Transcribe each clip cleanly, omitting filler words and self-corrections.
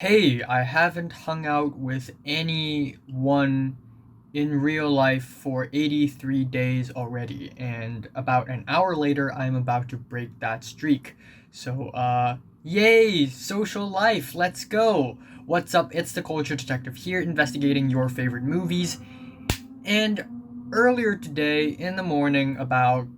Hey, I haven't hung out with anyone in real life for 83 days already, and about an hour later, I'm about to break that streak. Yay, social life, let's go! What's up? It's the Culture Detective here, investigating your favorite movies. And earlier today, in the morning, about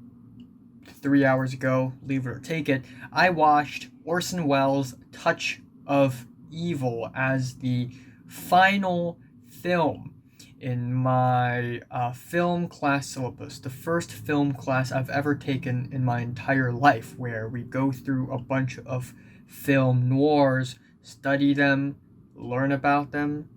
3 hours ago, leave it or take it, I watched Orson Welles' Touch of Evil as the final film in my film class syllabus, the first film class I've ever taken in my entire life, where we go through a bunch of film noirs, study them, learn about them,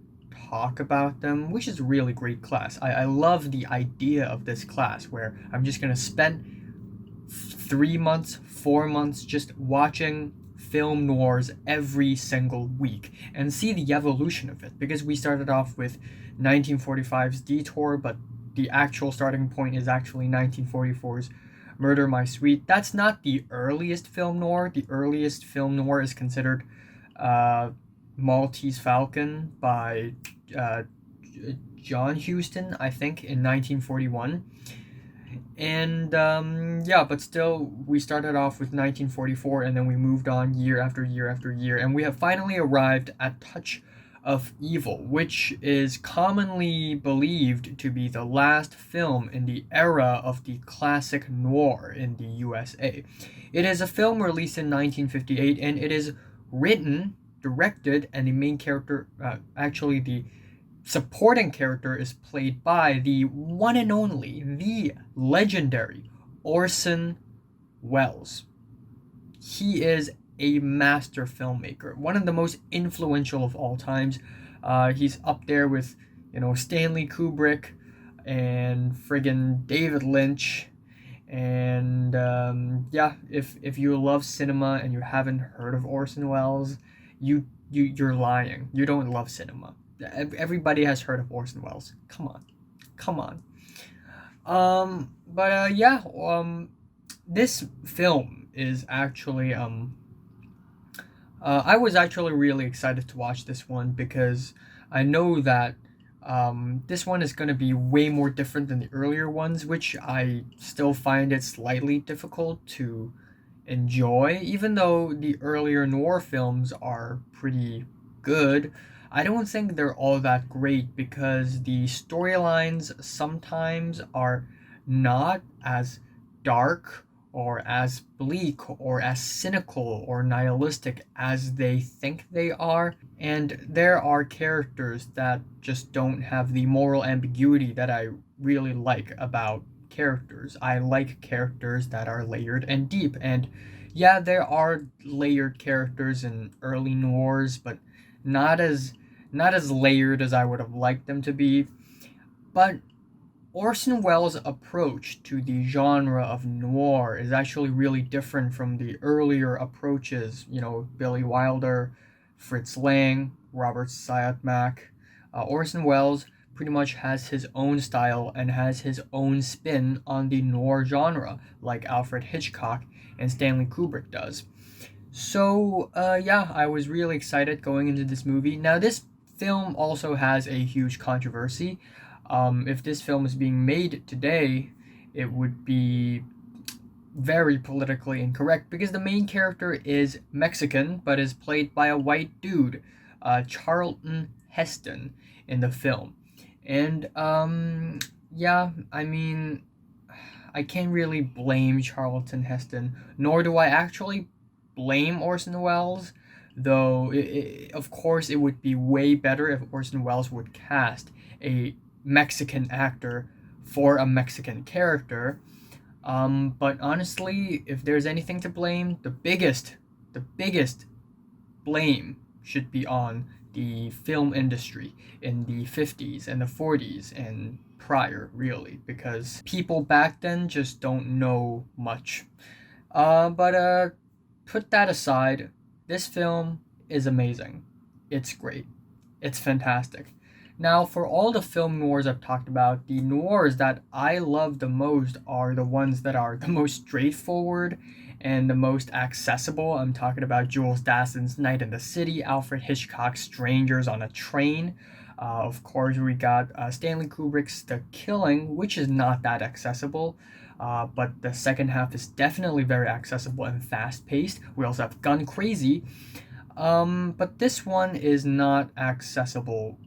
talk about them, which is a really great class. I love the idea of this class where I'm just going to spend 3 months, 4 months just watching film noirs every single week and see the evolution of it. Because we started off with 1945's Detour, but the actual starting point is actually 1944's Murder My Sweet. That's not the earliest film noir. The earliest film noir is considered uh, Maltese Falcon by uh, John Huston, I think, in 1941. And yeah, but still, we started off with 1944 and then we moved on year after year after year. And we have finally arrived at Touch of Evil, which is commonly believed to be the last film in the era of the classic noir in the USA. It is a film released in 1958 and it is written, directed, and the main character, actually, the supporting character is played by the one and only, the legendary Orson Welles. He is a master filmmaker, one of the most influential of all times. He's up there with, Stanley Kubrick and friggin' David Lynch. And yeah, if you love cinema and you haven't heard of Orson Welles, you're lying. You don't love cinema. Everybody has heard of Orson Welles. Come on, come on. But yeah. This film is actually I was actually really excited to watch this one because I know that this one is going to be way more different than the earlier ones, which I still find it slightly difficult to enjoy. Even though the earlier noir films are pretty good, I don't think they're all that great because the storylines sometimes are not as dark or as bleak or as cynical or nihilistic as they think they are. And there are characters that just don't have the moral ambiguity that I really like about characters. I like characters that are layered and deep. And yeah, there are layered characters in early noirs, but not as not as layered as I would have liked them to be. But Orson Welles' approach to the genre of noir is actually really different from the earlier approaches, Billy Wilder, Fritz Lang, Robert Siodmak. Orson Welles pretty much has his own style and has his own spin on the noir genre, like Alfred Hitchcock and Stanley Kubrick does. So, yeah, I was really excited going into this movie. Now, this film also has a huge controversy. If this film is being made today, it would be very politically incorrect because the main character is Mexican but is played by a white dude, Charlton Heston, in the film. And, yeah, I mean, I can't really blame Charlton Heston, nor do I actually blame Orson Welles, though, of course, it would be way better if Orson Welles would cast a Mexican actor for a Mexican character. But honestly, if there's anything to blame, the biggest blame should be on the film industry in the 50s and the 40s and prior, really, because people back then just don't know much. But put that aside, this film is amazing. It's great. It's fantastic. Now, for all the film noirs I've talked about, the noirs that I love the most are the ones that are the most straightforward and the most accessible. I'm talking about Jules Dassin's Night in the City, Alfred Hitchcock's Strangers on a Train. Of course, we got Stanley Kubrick's The Killing, which is not that accessible. But the second half is definitely very accessible and fast paced. We also have Gun Crazy, but this one is not accessible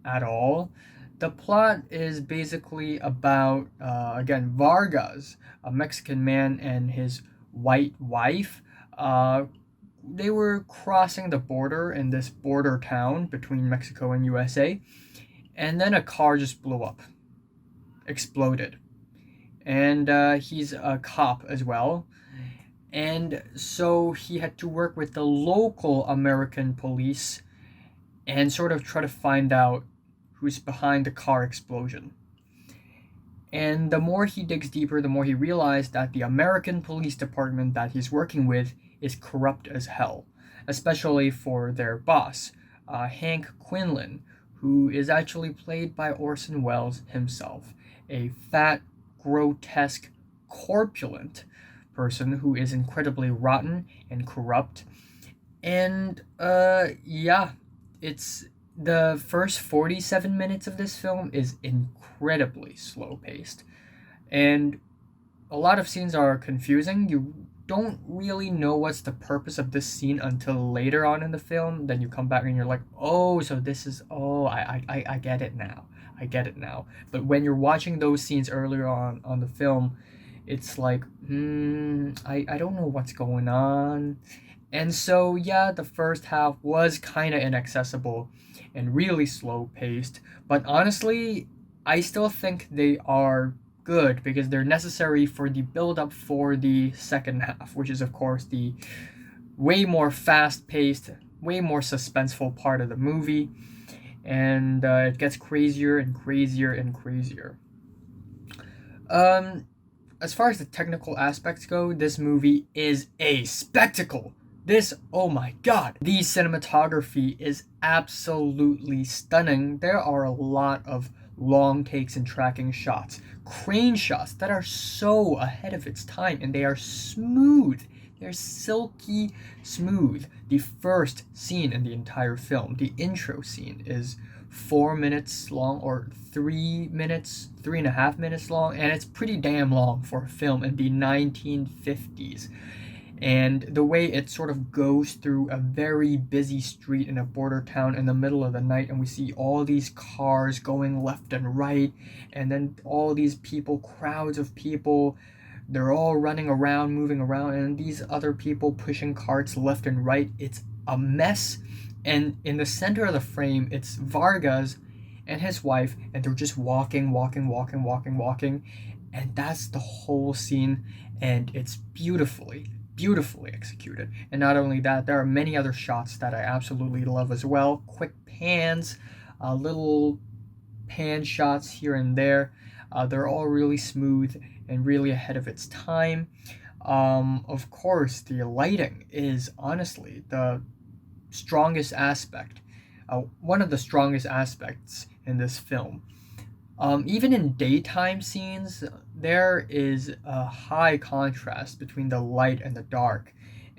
at all. The plot is basically about, again, Vargas, a Mexican man, and his white wife. Uh, they were crossing the border in this border town between Mexico and USA, and then a car just blew up, exploded. And he's a cop as well. And so he had to work with the local American police and sort of try to find out who's behind the car explosion. And the more he digs deeper, the more he realizes that the American police department that he's working with is corrupt as hell, especially for their boss, Hank Quinlan, who is actually played by Orson Welles himself, a fat, grotesque, corpulent person who is incredibly rotten and corrupt. And yeah, it's the first 47 minutes of this film is incredibly slow paced. And a lot of scenes are confusing. You don't really know what's the purpose of this scene until later on in the film. Then you come back and you're like, oh, so this is, oh, I get it now. I get it now. But when you're watching those scenes earlier on the film, it's like, I don't know what's going on. And so, yeah, the first half was kind of inaccessible and really slow paced. But honestly, I still think they are good because they're necessary for the build up for the second half, which is, of course, the way more fast paced, way more suspenseful part of the movie. And it gets crazier and crazier and crazier. Um, as far as the technical aspects go, this movie is a spectacle. This, oh my god, the cinematography is absolutely stunning. There are a lot of long takes and tracking shots, crane shots that are so ahead of its time, and they are smooth. They're silky smooth. The first scene in the entire film, the intro scene, is 4 minutes long, or 3 minutes, 3.5 minutes long, and it's pretty damn long for a film in the 1950s. And the way it sort of goes through a very busy street in a border town in the middle of the night, and we see all these cars going left and right, and then all these people, crowds of people, they're all running around, moving around, and these other people pushing carts left and right. It's a mess. And in the center of the frame, it's Vargas and his wife, and they're just walking. And that's the whole scene, and it's beautifully executed. And not only that, there are many other shots that I absolutely love as well. Quick pans, little pan shots here and there. They're all really smooth and really ahead of its time. Of course, the lighting is honestly the strongest aspect, one of the strongest aspects in this film. Even in daytime scenes, there is a high contrast between the light and the dark,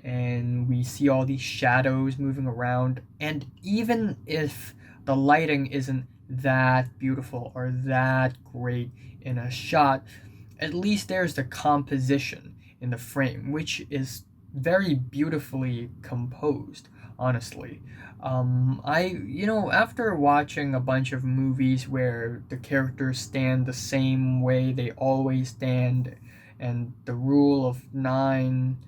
and we see all these shadows moving around. And even if the lighting isn't that beautiful or that great in a shot, at least there's the composition in the frame, which is very beautifully composed, honestly. After watching a bunch of movies where the characters stand the same way they always stand, and the rule of nine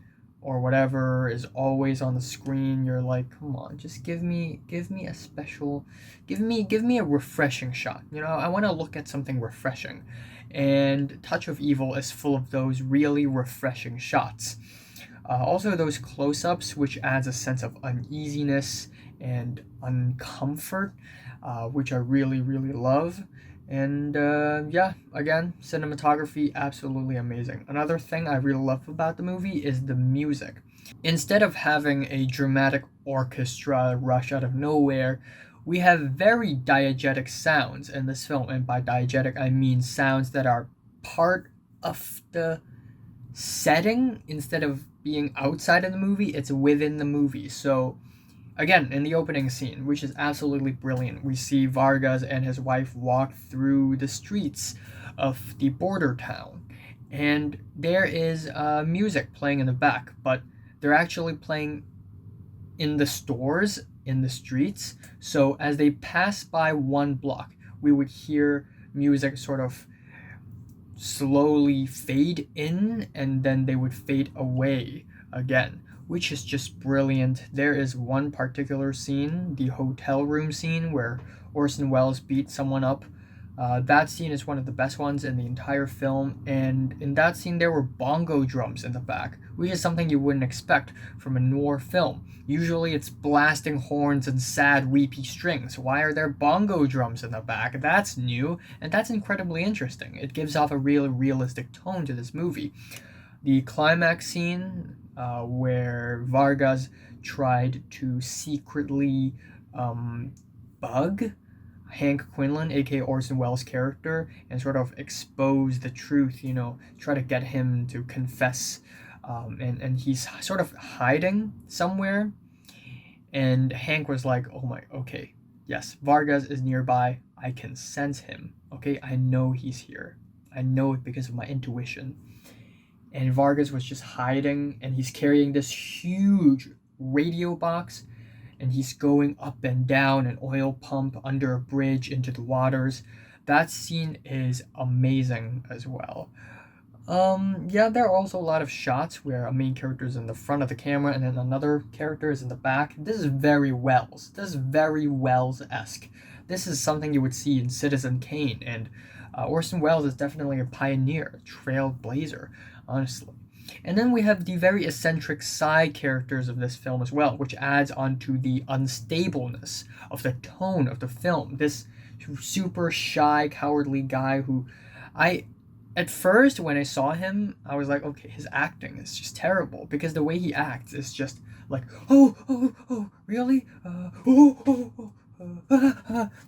or whatever is always on the screen, you're like, come on, just give me a special, give me a refreshing shot. I want to look at something refreshing, and Touch of Evil is full of those really refreshing shots. Also, those close-ups, which adds a sense of uneasiness and uncomfort, which I really, really love. And yeah, again, cinematography absolutely amazing. Another thing I really love about the movie is the music. Instead of having a dramatic orchestra rush out of nowhere, we have very diegetic sounds in this film, and by diegetic I mean sounds that are part of the setting instead of being outside of the movie. It's within the movie. So again, in the opening scene, which is absolutely brilliant, we see Vargas and his wife walk through the streets of the border town, and there is music playing in the back, but they're actually playing in the stores in the streets. So as they pass by one block, we would hear music sort of slowly fade in, and then they would fade away again, which is just brilliant. There is one particular scene, the hotel room scene, where Orson Welles beat someone up. That scene is one of the best ones in the entire film, and in that scene there were bongo drums in the back, which is something you wouldn't expect from a noir film. Usually it's blasting horns and sad, weepy strings. Why are there bongo drums in the back? That's new, and that's incredibly interesting. It gives off a really realistic tone to this movie. The climax scene, where Vargas tried to secretly bug Hank Quinlan, aka Orson Welles' character, and sort of expose the truth, try to get him to confess. And he's sort of hiding somewhere. And Hank was like, oh my, okay, yes, Vargas is nearby. I can sense him. Okay, I know he's here. I know it because of my intuition. And Vargas was just hiding, and he's carrying this huge radio box, and he's going up and down an oil pump under a bridge into the waters. That scene is amazing as well. Yeah, there are also a lot of shots where a main character is in the front of the camera and then another character is in the back. This is very Welles. This is very Welles-esque. This is something you would see in Citizen Kane, and Orson Welles is definitely a pioneer, a trailblazer, honestly. And then we have the very eccentric side characters of this film as well, which adds onto the unstableness of the tone of the film. This super shy, cowardly guy who at first, when I saw him, I was like, okay, his acting is just terrible, because the way he acts is just like, oh, really?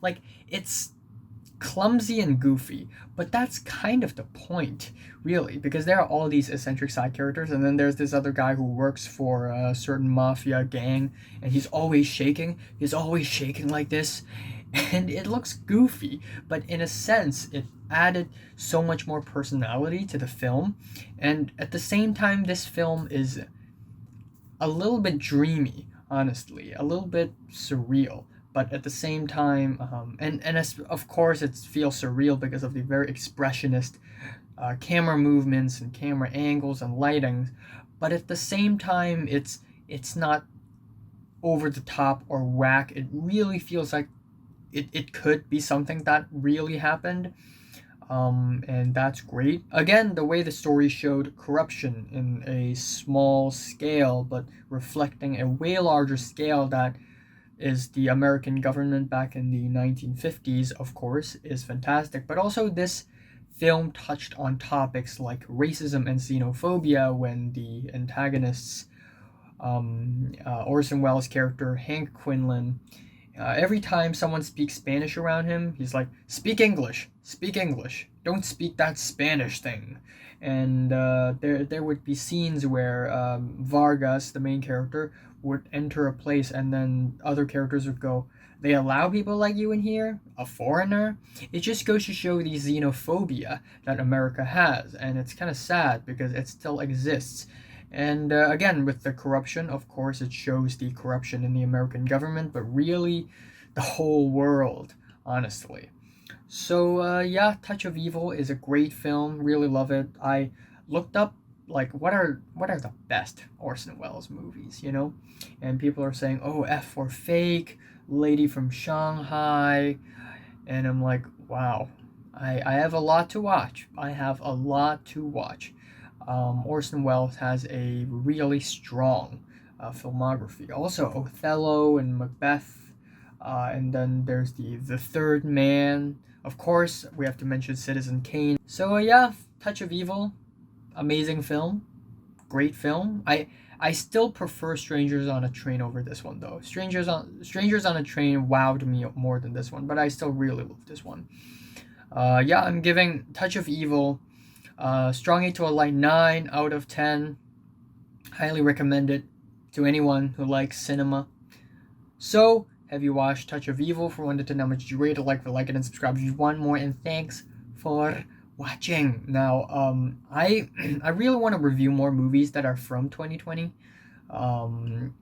Like, it's clumsy and goofy, but that's kind of the point, really, because there are all these eccentric side characters, and then there's this other guy who works for a certain mafia gang, and he's always shaking like this, and it looks goofy, but in a sense it added so much more personality to the film. And at the same time, this film is a little bit dreamy, honestly, a little bit surreal, but at the same time, of course it feels surreal because of the very expressionist camera movements and camera angles and lightings, but at the same time it's not over the top or whack. It really feels like it could be something that really happened. And that's great. Again, the way the story showed corruption in a small scale, but reflecting a way larger scale that is the American government back in the 1950s, of course, is fantastic. But also, this film touched on topics like racism and xenophobia when the antagonists, Orson Welles' character, Hank Quinlan, every time someone speaks Spanish around him, he's like, speak English, don't speak that Spanish thing. And there would be scenes where Vargas, the main character, would enter a place, and then other characters would go, they allow people like you in here? A foreigner? It just goes to show the xenophobia that America has, and it's kind of sad because it still exists. And again, with the corruption, of course, it shows the corruption in the American government, but really the whole world, honestly. So, yeah, Touch of Evil is a great film. Really love it. I looked up, like, what are the best Orson Welles movies, And people are saying, oh, F for Fake, Lady from Shanghai. And I'm like, wow, I have a lot to watch. Orson Welles has a really strong filmography. Also, Othello and Macbeth, and then there's the Third Man. Of course, we have to mention Citizen Kane. So yeah, Touch of Evil, amazing film, great film. I still prefer Strangers on a Train over this one though. Strangers on a Train wowed me more than this one, but I still really love this one. Yeah, I'm giving Touch of Evil strong 8 to a light 9 out of 10. Highly recommend it to anyone who likes cinema. So, have you watched Touch of Evil? For 1 to 10, how much did you rate it? Like it, and subscribe if you want more. And thanks for watching. Now, I I really want to review more movies that are from 2020. Um,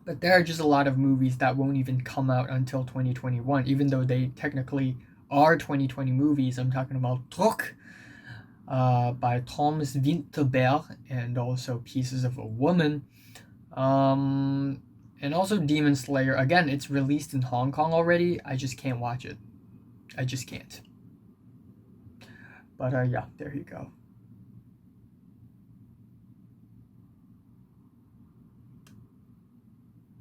but there are just a lot of movies that won't even come out until 2021, even though they technically are 2020 movies. I'm talking about Druck by Thomas Winterberg, and also Pieces of a Woman. And also Demon Slayer. Again, it's released in Hong Kong already. I just can't watch it. I just can't. But yeah, there you go.